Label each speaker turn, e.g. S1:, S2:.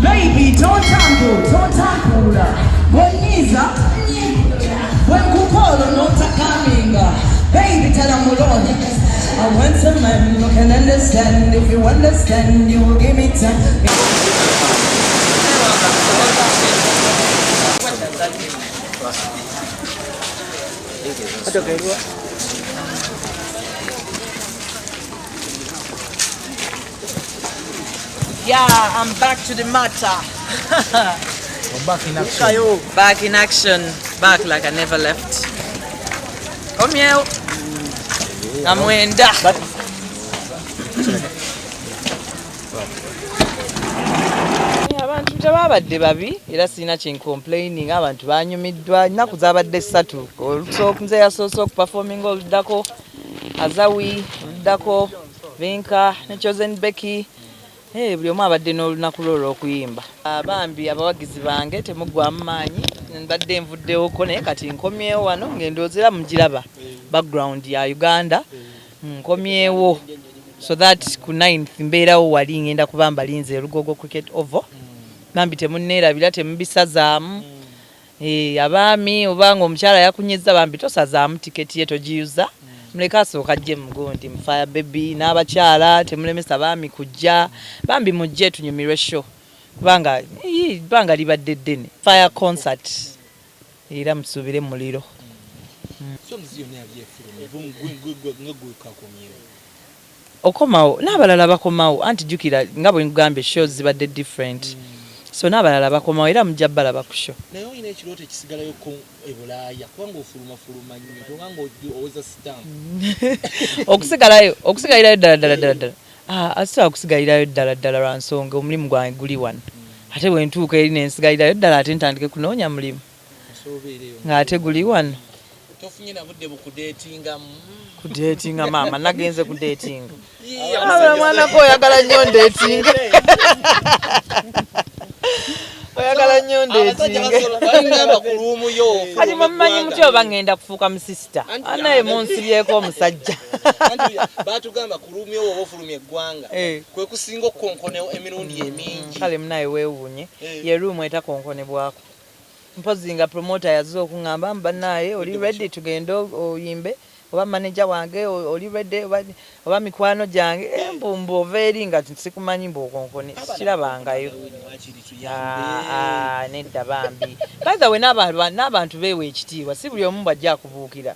S1: Baby, don't tangle. Boniza, when Kupolo not coming. Baby, tell them I want some man who can understand. If you understand, you will give me time. Yeah, I'm back to the matter.
S2: We're back in action.
S1: Back in action. Back like I never left. Come here. I'm wenda. Abantu tebabadde babi era sina kye complaining abantu banyumiddwa nnaku zabadde 3 olusoka nze yasoose okuperforming oluddako Azawi oluddako Vinka ne Chosen Becky buli omu abadde n'olunaku lwo olw'okuyimba bambi abawagizi bange temuggwamu maanyi mbadde nvuddewoko naye kati nkomyewo wano ng'endoozera mugiraba background ya Uganda nkomyewo so that ku 9th mbeerawo wali ngenda kuba mbalinze Lugogo Cricket Oval bambi temunneerabira temubisazaamu abaami obanga omukyala yakunyezza bambi tosazaamu tiketi ye togiyuza muleka asooka ajje mugundi mufire baby n'abakyala temulemesa baami kujja bambi mujje tunyumirwe show kubanga libadde ddene fire concert era musuubire muliro okomawo n'abalala bakomawo anti jjukira nga bwe ngambye shows zibadde different so n'abalala bakomawo era mujja balaba ku show
S2: naye olina ekirooto ekisigalayo ko ebulaaya kubanga ofulumafuluma nnyo tobanga oweza stamp
S1: okusigalirayo ddala asobola okusigalirayo ddala lwa nsonga omulimu gwange guli wano ate bwe ntuuka eri nensigalirayo ddala ate ntandike kunoonya mulimu ng'ate guli wano
S2: tofunye na budde bukudeetinga
S1: kudeetinga maama nagenze kudeetinga mwanako oyagala nnyo ndeetinga oyagala nnyo ndeetinga kati mumanyi mutya oba ngenda kufuuka musisita anaye munsibyeko omusajja
S2: batugamba ku luumi owo oba ofulumya eggwanga kwe kusinga okukonkonewo emirundi emingi
S1: kale munaye weewuunye ye luumu etakonkonebwako mpozi nga promoter yazze okuŋŋamba bannaaye oli ready tugende oyimbe oba manager wange oli ready oba mikwano gyange embumbu ova eri nga sikumanyi mbwokonkone sikirabangayo nedda bambi by the way n'abantu beewa ekitiibwa si buli omu bw'ajja akubuukira